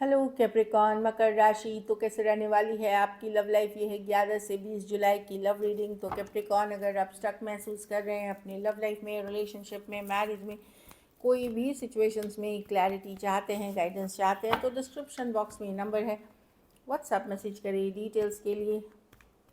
Hello Capricorn मकर राशि तो कैसे रहने वाली है आपकी लव लाइफ। ये है 11 से 20 जुलाई की लव रीडिंग। तो कैप्रिकॉर्न, अगर आप स्टक महसूस कर रहे हैं अपनी लव लाइफ में, रिलेशनशिप में, मैरिज में, कोई भी सिचुएशंस में क्लैरिटी चाहते हैं, गाइडेंस चाहते हैं, तो डिस्क्रिप्शन बॉक्स में नंबर है, व्हाट्सएप मैसेज करिए डिटेल्स के लिए।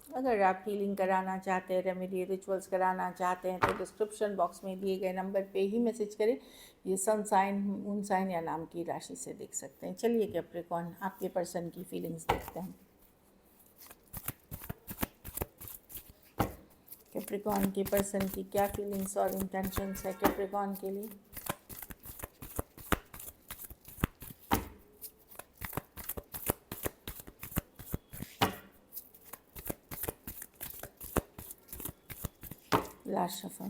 अगर आप हीलिंग कराना चाहते हैं, रेमेडी रिचुअल्स कराना चाहते हैं, तो डिस्क्रिप्शन बॉक्स में दिए गए नंबर पे ही मैसेज करें। ये सन साइन, मून साइन या नाम की राशि से देख सकते हैं। चलिए कैप्रिकॉर्न, आपके पर्सन की फीलिंग्स देखते हैं। कैप्रिकॉर्न के पर्सन की क्या फीलिंग्स और इंटेंशंस है कैप्रिकॉर्न के लिए। Last shuffle,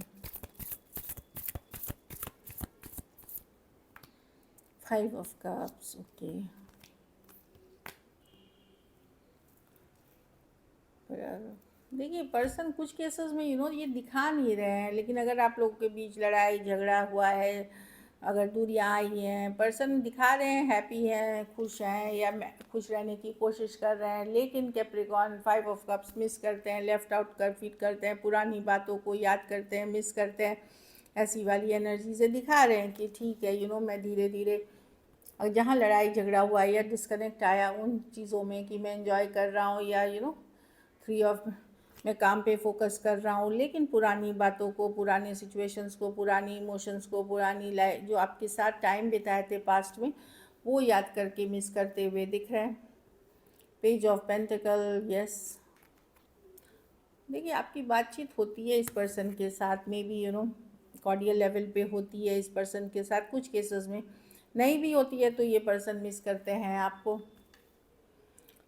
5 of cups. Okay, देखिए पर्सन कुछ केसेस में ये दिखा नहीं रहे हैं, लेकिन अगर आप लोगों के बीच लड़ाई झगड़ा हुआ है, अगर दूरियां आई हैं, पर्सन दिखा रहे हैं हैप्पी हैं, खुश हैं, या खुश रहने की कोशिश कर रहे हैं, लेकिन कैप्रिकॉर्न 5 ऑफ कप्स मिस करते हैं, लेफ्ट आउट कर फीट करते हैं, पुरानी बातों को याद करते हैं, मिस करते हैं। ऐसी वाली एनर्जी से दिखा रहे हैं कि ठीक है, मैं धीरे धीरे, और जहाँ लड़ाई झगड़ा हुआ या डिस्कनेक्ट आया उन चीज़ों में कि मैं एंजॉय कर रहा हूँ, या फ्री ऑफ, मैं काम पे फोकस कर रहा हूँ, लेकिन पुरानी बातों को, पुराने सिचुएशंस को, पुरानी इमोशंस को, पुरानी लाइफ जो आपके साथ टाइम बिताए थे पास्ट में, वो याद करके मिस करते हुए दिख रहे हैं। Page of pentacle, yes. देखिए आपकी बातचीत होती है इस पर्सन के साथ में भी, कॉर्डियल लेवल पे होती है इस पर्सन के साथ। कुछ केसेस में नहीं भी होती है तो ये पर्सन मिस करते हैं आपको,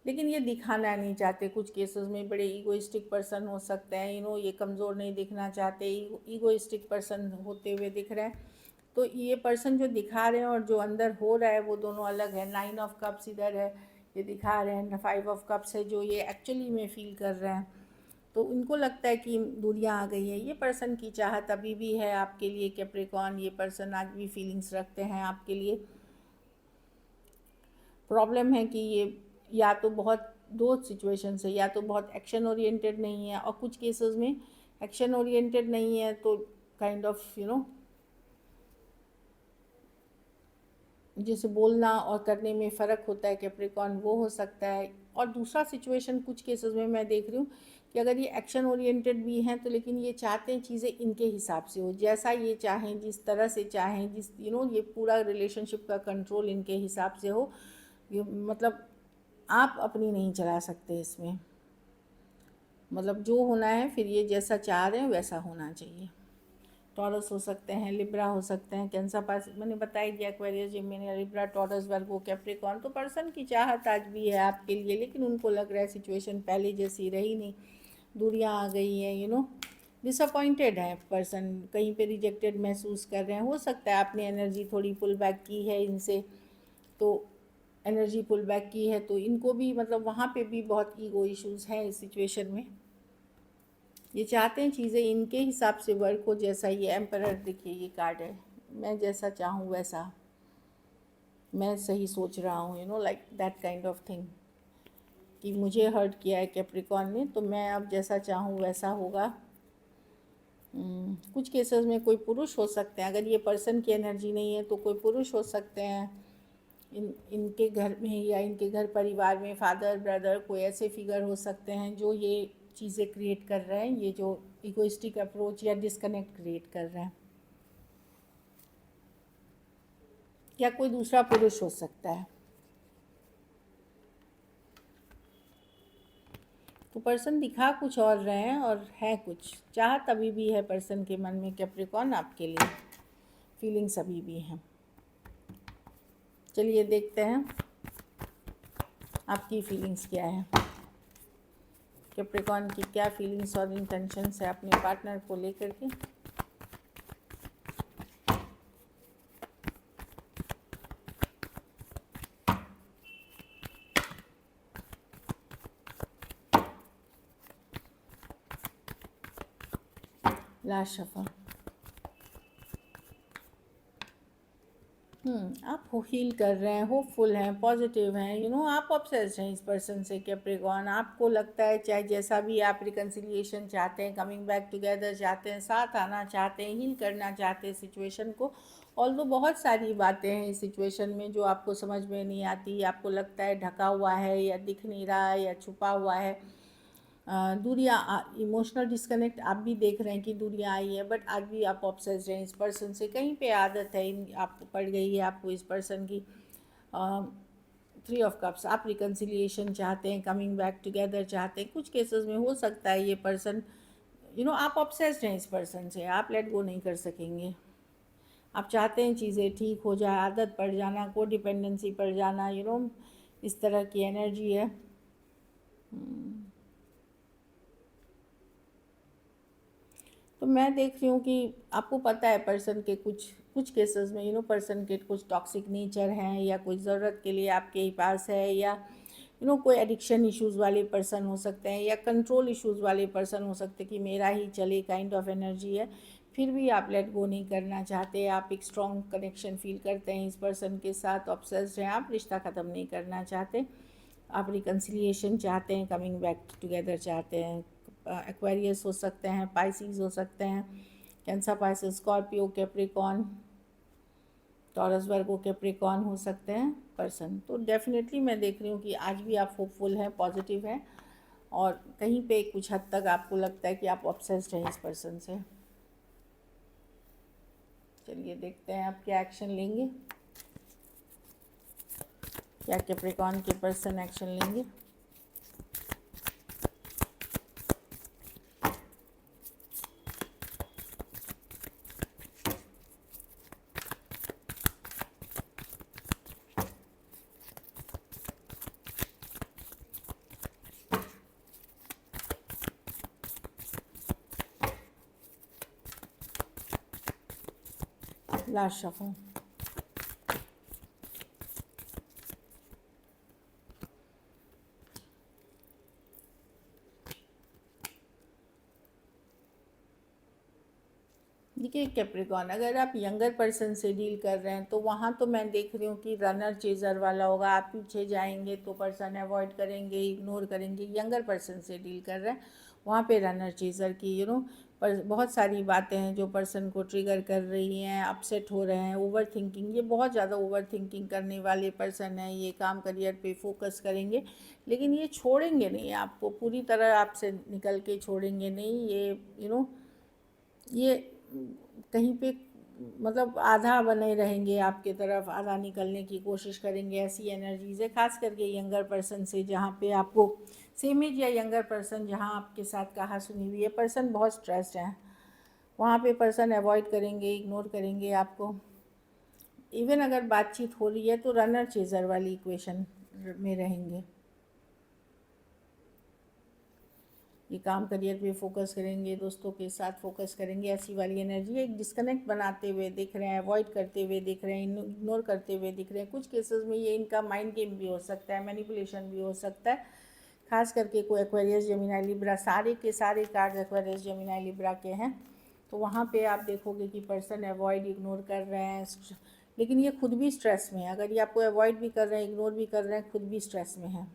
लेकिन ये दिखाना नहीं चाहते। कुछ केसेस में बड़े ईगोइस्टिक पर्सन हो सकते हैं, ये कमज़ोर नहीं दिखना चाहते, ईगोइस्टिक पर्सन होते हुए दिख रहे हैं। तो ये पर्सन जो दिखा रहे हैं और जो अंदर हो रहा है वो दोनों अलग है। 9 ऑफ कप्स इधर है, ये दिखा रहे हैं, 5 ऑफ कप्स है जो ये एक्चुअली में फील कर रहे हैं। तो उनको लगता है कि दूरियां आ गई है। ये पर्सन की चाहत अभी भी है आपके लिए कैप्रिकॉर्न। ये पर्सन आज भी फीलिंग्स रखते हैं आपके लिए। प्रॉब्लम है कि ये या तो बहुत, दो सिचुएशन है, या तो बहुत एक्शन ओरिएंटेड नहीं है, और कुछ केसेस में एक्शन ओरिएंटेड नहीं है तो काइंड ऑफ जैसे बोलना और करने में फ़र्क होता है कैप्रिकॉर्न, वो हो सकता है। और दूसरा सिचुएशन कुछ केसेस में मैं देख रही हूँ कि अगर ये एक्शन ओरिएंटेड भी हैं तो लेकिन ये चाहते हैं चीज़ें इनके हिसाब से हो, जैसा ये चाहें, जिस तरह से चाहें, जिस ये पूरा रिलेशनशिप का कंट्रोल इनके हिसाब से हो। ये मतलब आप अपनी नहीं चला सकते इसमें, मतलब जो होना है फिर ये जैसा चाह रहे हैं वैसा होना चाहिए। टॉरस हो सकते हैं, लिब्रा हो सकते हैं, कैंसर पास मैंने बता ही दिया, Aquarius, Gemini, Libra, taurus, Virgo, Capricorn. तो पर्सन की चाहत आज भी है आपके लिए, लेकिन उनको लग रहा है सिचुएशन पहले जैसी रही नहीं, दूरियां आ गई हैं, डिसअपॉइंटेड है पर्सन, कहीं पे रिजेक्टेड महसूस कर रहे हैं। हो सकता है आपने एनर्जी थोड़ी पुल बैक की है इनसे, तो एनर्जी पुल बैक की है तो इनको भी, मतलब वहाँ पे भी बहुत ईगो इश्यूज हैं इस सिचुएशन में। ये चाहते हैं चीज़ें इनके हिसाब से वर्क हो, जैसा ये एम्परर, देखिए ये कार्ड है, मैं जैसा चाहूँ वैसा, मैं सही सोच रहा हूँ, like that kind of thing, कि मुझे हर्ट किया है कैप्रिकॉर्न ने तो मैं अब जैसा चाहूँ वैसा होगा। कुछ केसेस में कोई पुरुष हो सकते हैं, अगर ये पर्सन की एनर्जी नहीं है तो कोई पुरुष हो सकते हैं इनके घर में, या इनके घर परिवार में फादर, ब्रदर, कोई ऐसे फिगर हो सकते हैं जो ये चीज़ें क्रिएट कर रहे हैं, ये जो इगोइस्टिक अप्रोच या डिस्कनेक्ट क्रिएट कर रहे हैं, या कोई दूसरा पुरुष हो सकता है। तो पर्सन दिखा कुछ और रहे हैं और है कुछ, चाहत अभी भी है पर्सन के मन में कैप्रिकॉर्न आपके लिए, फीलिंग्स अभी भी हैं। चलिए देखते हैं आपकी फीलिंग्स क्या है, कैप्रिकॉर्न की क्या फीलिंग्स और इंटेंशंस है अपने पार्टनर को लेकर के। लास्ट शफल, आप हील कर रहे हैं, होपफुल हैं, पॉजिटिव हैं, आप ऑब्सेस्ड हैं इस पर्सन से कैप्रिकॉर्न। आपको लगता है चाहे जैसा भी आप रिकन्सिलिएशन चाहते हैं, कमिंग बैक टुगेदर चाहते हैं, साथ आना चाहते हैं, हील करना चाहते हैं सिचुएशन को। ऑल्दो बहुत सारी बातें हैं इस सिचुएशन में जो आपको समझ में नहीं आती, आपको लगता है ढका हुआ है या दिख नहीं रहा है या छुपा हुआ है। दूरियाँ, इमोशनल डिस्कनेक्ट आप भी देख रहे हैं कि दूरियाँ आई है, बट आज भी आप ऑब्सेस्ड हैं इस पर्सन से। कहीं पे आदत है आपको पड़ गई है आपको इस पर्सन की। 3 ऑफ कप्स, आप रिकन्सिलिएशन चाहते हैं, कमिंग बैक टुगेदर चाहते हैं। कुछ केसेस में हो सकता है ये पर्सन, आप ऑब्सेस्ड हैं इस पर्सन से, आप लेट गो नहीं कर सकेंगे। आप चाहते हैं चीज़ें ठीक हो जाए, आदत पड़ जाना, को डिपेंडेंसी पड़ जाना, इस तरह की एनर्जी है। तो मैं देख रही हूँ कि आपको पता है पर्सन के कुछ केसेस में पर्सन के कुछ टॉक्सिक नेचर हैं, या कोई ज़रूरत के लिए आपके पास है, या कोई एडिक्शन इश्यूज़ वाले पर्सन हो सकते हैं, या कंट्रोल इश्यूज़ वाले पर्सन हो सकते हैं कि मेरा ही चले काइंड ऑफ एनर्जी है। फिर भी आप लेट गो नहीं करना चाहते, आप एक स्ट्रॉन्ग कनेक्शन फील करते हैं इस पर्सन के साथ, ऑब्सेस्ड हैं, आप रिश्ता ख़त्म नहीं करना चाहते, आप रिकन्सिलिएशन चाहते हैं, कमिंग बैक टुगेदर चाहते हैं। एक्वेरियस हो सकते हैं, पाइसिस हो सकते हैं, Cancer, Pisces, Scorpio, Capricorn, Taurus, Virgo, Capricorn हो सकते हैं पर्सन। तो डेफिनेटली मैं देख रही हूँ कि आज भी आप होपफुल हैं, पॉजिटिव हैं, और कहीं पे कुछ हद तक आपको लगता है कि आप ऑब्सेस्ड हैं इस पर्सन से। चलिए देखते हैं आप क्या एक्शन लेंगे, क्या कैप्रिकॉर्न के पर्सन एक्शन लेंगे। Last shuffle. देखिए कैप्रिकॉर्न, अगर आप यंगर पर्सन से डील कर रहे हैं तो वहाँ तो मैं देख रही हूँ कि रनर चेजर वाला होगा, आप पीछे जाएंगे तो पर्सन अवॉइड करेंगे, इग्नोर करेंगे। यंगर पर्सन से डील कर रहे हैं वहाँ पे रनर चेजर की पर बहुत सारी बातें हैं जो पर्सन को ट्रिगर कर रही हैं, अपसेट हो रहे हैं, ओवर थिंकिंग, ये बहुत ज़्यादा ओवर थिंकिंग करने वाले पर्सन हैं। ये काम करियर पे फोकस करेंगे, लेकिन ये छोड़ेंगे नहीं आपको, पूरी तरह आपसे निकल के छोड़ेंगे नहीं। ये ये कहीं पे मतलब आधा बने रहेंगे आपके तरफ, आधा निकलने की कोशिश करेंगे। ऐसी एनर्जीज है खास करके यंगर पर्सन से, जहाँ पे आपको सेम एज या यंगर पर्सन जहाँ आपके साथ कहा सुनी हुई है, पर्सन बहुत स्ट्रेस्ड है, वहाँ पे पर्सन अवॉइड करेंगे, इग्नोर करेंगे आपको। इवन अगर बातचीत हो रही है तो रनर चेजर वाली इक्वेशन में रहेंगे। ये काम करियर पे फोकस करेंगे, दोस्तों के साथ फोकस करेंगे, ऐसी वाली एनर्जी है। एक डिस्कनेक्ट बनाते हुए दिख रहे हैं, अवॉइड करते हुए दिख रहे हैं, इग्नोर करते हुए दिख रहे हैं। कुछ केसेस में ये इनका माइंड गेम भी हो सकता है, मैनिपुलेशन भी हो सकता है। खास करके कोई एक्वेरियस, जेमिनी, लिब्रा, सारे के सारे कार्ड एक्वेरियस, जेमिनी, लिब्रा के हैं, तो वहाँ पे आप देखोगे कि पर्सन अवॉइड, इग्नोर कर रहे हैं, लेकिन ये खुद भी स्ट्रेस में है। अगर ये आपको अवॉइड भी कर रहे हैं, इग्नोर भी कर रहे हैं, खुद भी स्ट्रेस में है।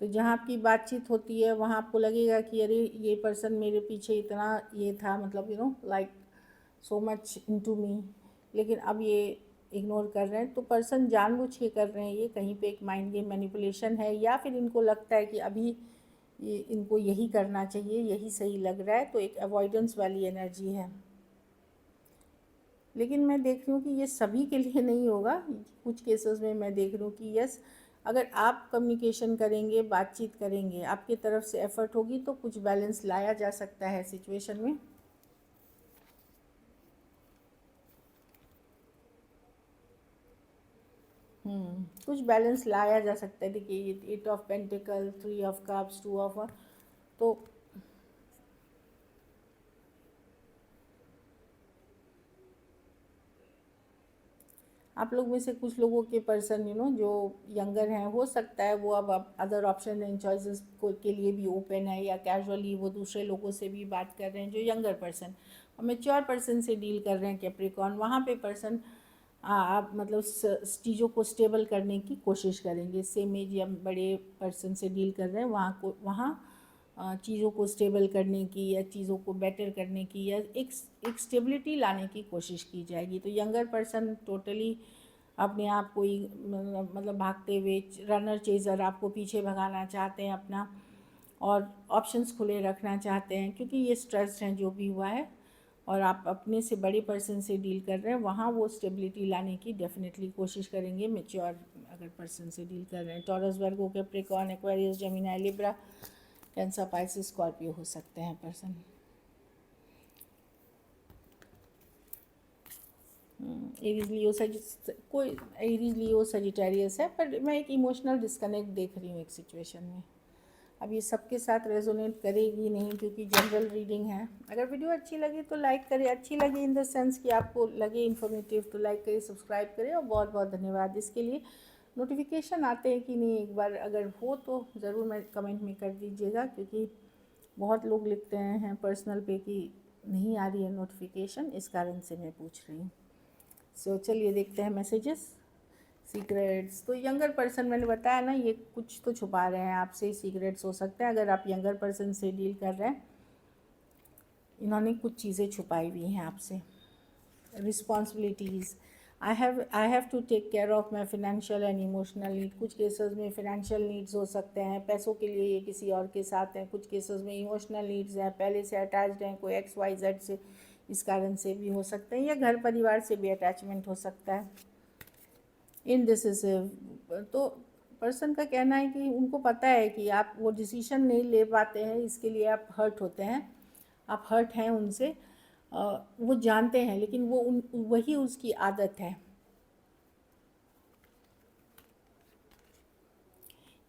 तो जहाँ आपकी बातचीत होती है वहाँ आपको लगेगा कि अरे ये पर्सन मेरे पीछे इतना ये था, मतलब like so much into me, लेकिन अब ये इग्नोर कर रहे हैं। तो पर्सन जानबूझ के कर रहे हैं, ये कहीं पे एक माइंड गेम, मैनिपुलेशन है, या फिर इनको लगता है कि अभी ये इनको यही करना चाहिए, यही सही लग रहा है, तो एक अवॉइडेंस वाली एनर्जी है। लेकिन मैं देख रही हूँ कि ये सभी के लिए नहीं होगा। कुछ केसेस में मैं देख रही हूँ कि यस, अगर आप कम्युनिकेशन करेंगे, बातचीत करेंगे, आपकी तरफ से एफर्ट होगी तो कुछ बैलेंस लाया जा सकता है सिचुएशन में। कुछ बैलेंस लाया जा सकता है। देखिए ये 8 of pentacle, 3 of cups, 2 of, तो आप लोग में से कुछ लोगों के पर्सन जो यंगर हैं, हो सकता है वो अब अदर ऑप्शन एंड चॉइसेस के लिए भी ओपन है, या कैजुअली वो दूसरे लोगों से भी बात कर रहे हैं जो यंगर पर्सन। और मैच्योर पर्सन से डील कर रहे हैं कैप्रिकॉर्न, वहाँ पे पर्सन आप मतलब चीज़ों को स्टेबल करने की कोशिश करेंगे। सेम एज या बड़े पर्सन से डील कर रहे हैं, वहाँ चीज़ों को स्टेबल करने की या चीज़ों को बेटर करने की या एक स्टेबिलिटी लाने की कोशिश की जाएगी। तो यंगर पर्सन टोटली अपने आप को ही मतलब भागते हुए रनर चेज़र आपको पीछे भगाना चाहते हैं अपना, और ऑप्शंस खुले रखना चाहते हैं, क्योंकि ये स्ट्रेस हैं जो भी हुआ है, और आप अपने से बड़े पर्सन से डील कर रहे हैं, वहाँ वो स्टेबिलिटी लाने की डेफिनेटली कोशिश करेंगे। मेच्योर अगर पर्सन से डील कर रहे हैं, Taurus, Virgo, Capricorn, Aquarius, Gemini, Libra, Cancer, Pisces, Scorpio हो सकते हैं पर्सन। एरीज, लियो, कोई एरीज, लियो, सजिटेरियस है, पर मैं एक इमोशनल डिस्कनेक्ट देख रही हूँ एक सिचुएशन में। अब ये सबके साथ रेजोनेट करेगी नहीं, क्योंकि जनरल रीडिंग है। अगर वीडियो अच्छी लगी तो लाइक करें, अच्छी लगी इन द सेंस कि आपको लगे इन्फॉर्मेटिव तो लाइक करें, सब्सक्राइब करें, और बहुत बहुत धन्यवाद इसके लिए। नोटिफिकेशन आते हैं कि नहीं, एक बार अगर हो तो ज़रूर मैं कमेंट में कर दीजिएगा, क्योंकि बहुत लोग लिखते हैं पर्सनल पे कि नहीं आ रही है नोटिफिकेशन, इस कारण से मैं पूछ रही हूँ। सो चलिए देखते हैं मैसेजेस। सीक्रेट्स, तो यंगर पर्सन मैंने बताया ना, ये कुछ तो छुपा रहे हैं आपसे, सीक्रेट्स हो सकते हैं। अगर आप यंगर पर्सन से डील कर रहे हैं, इन्होंने कुछ चीज़ें छुपाई हुई हैं आपसे। Responsibilities, I have to take care of my financial and emotional need. कुछ केसेस में फिनेंशियल नीड्स हो सकते हैं, पैसों के लिए ये किसी और के साथ हैं। कुछ केसेस में इमोशनल नीड्स हैं, पहले से अटैच्ड हैं कोई XYZ से, इस कारण से भी हो सकते हैं, या घर परिवार से भी अटैचमेंट हो सकता है। इनडिसिसिव, तो पर्सन का कहना है कि उनको पता है कि आप वो डिसीजन नहीं ले पाते हैं, इसके लिए आप हर्ट होते हैं, आप हर्ट हैं उनसे, वो जानते हैं, लेकिन वही उसकी आदत है।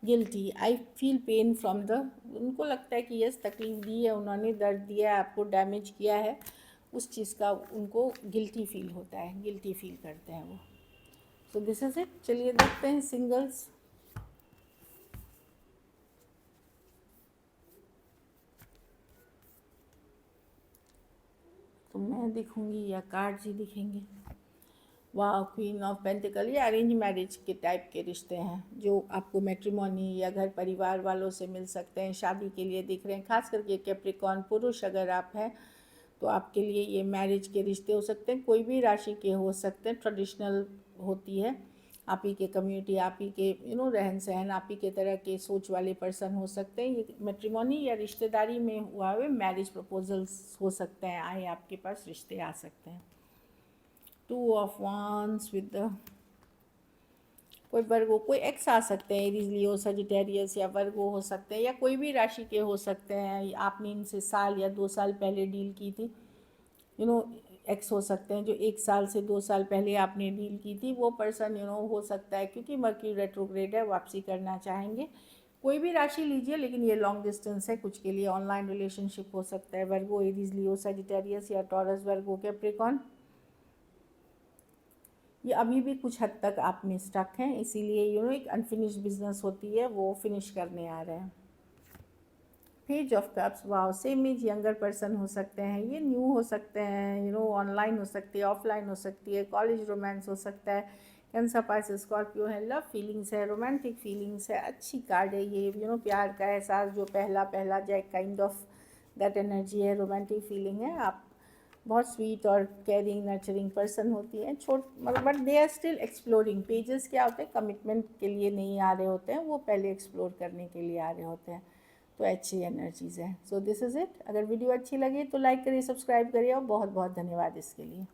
Guilty, I feel pain from the, उनको लगता है कि यस तकलीफ़ दी है उन्होंने, दर्द दिया है आपको, डैमेज किया है, उस चीज़ का उनको गिल्टी फील होता है, गिल्टी फील करते हैं वो। So this is it. चलिए देखते हैं सिंगल्स। तो मैं दिखूंगी या कार्ड्स ही दिखेंगे? वाह, क्वीन ऑफ पेंटिकल, ये अरेंज मैरिज के टाइप के रिश्ते हैं, जो आपको मैट्रिमोनी या घर परिवार वालों से मिल सकते हैं, शादी के लिए दिख रहे हैं। खास करके कैप्रिकॉर्न पुरुष अगर आप हैं तो आपके लिए ये मैरिज के रिश्ते हो सकते हैं, कोई भी राशि के हो सकते हैं। ट्रेडिशनल होती है, आप ही के कम्युनिटी, आप ही के रहन सहन, आप ही के तरह के सोच वाले पर्सन हो सकते हैं। ये मैट्रिमोनी या रिश्तेदारी में हुआ हुए मैरिज प्रपोजल्स हो सकते हैं, आए आपके पास रिश्ते आ सकते हैं। 2 ऑफ वांड्स विद द, कोई वर्गो, कोई एक्स आ सकते हैं, एरीज, लियो, सजिटेरियस या वर्गो हो सकते हैं, या कोई भी राशि के हो सकते हैं। आपने इनसे साल या 2 साल पहले डील की थी, एक्स हो सकते हैं जो 1 साल से 2 साल पहले आपने डील की थी, वो पर्सन हो सकता है, क्योंकि मर्क्यूरी रेट्रोग्रेड है, वापसी करना चाहेंगे। कोई भी राशि लीजिए, लेकिन ये लॉन्ग डिस्टेंस है, कुछ के लिए ऑनलाइन रिलेशनशिप हो सकता है। वर्गो, एरीज, लियो, सजिटेरियस या टॉरस, वर्गो, कैप्रिकॉर्न, ये अभी भी कुछ हद तक आप में स्टक हैं, इसीलिए एक अनफिनिश्ड बिजनेस होती है, वो फिनिश करने आ रहे हैं। Page of cups, wow, same age younger person हो सकते हैं, ये न्यू हो सकते हैं, ऑनलाइन हो सकती है, ऑफलाइन हो सकती है, कॉलेज रोमांस हो सकता है। कैंसर, पाइसेस, स्कॉर्पियो है, लव फीलिंग्स है, रोमांटिक फीलिंग्स है, अच्छी कार्ड है ये, प्यार का एहसास, जो पहला पहला जाए, काइंड ऑफ दैट एनर्जी है, रोमांटिक फीलिंग है। आप बहुत स्वीट और केयरिंग नर्चरिंग पर्सन होती हैं, मतलब but they are still exploring. Pages क्या होते हैं, कमिटमेंट के लिए नहीं आ रहे होते हैं, वो पहले एक्सप्लोर करने के लिए आ रहे होते हैं, तो अच्छी एनर्जीज़ हैं। So this is it. अगर वीडियो अच्छी लगी तो लाइक करिए, सब्सक्राइब करिए, और बहुत बहुत धन्यवाद इसके लिए।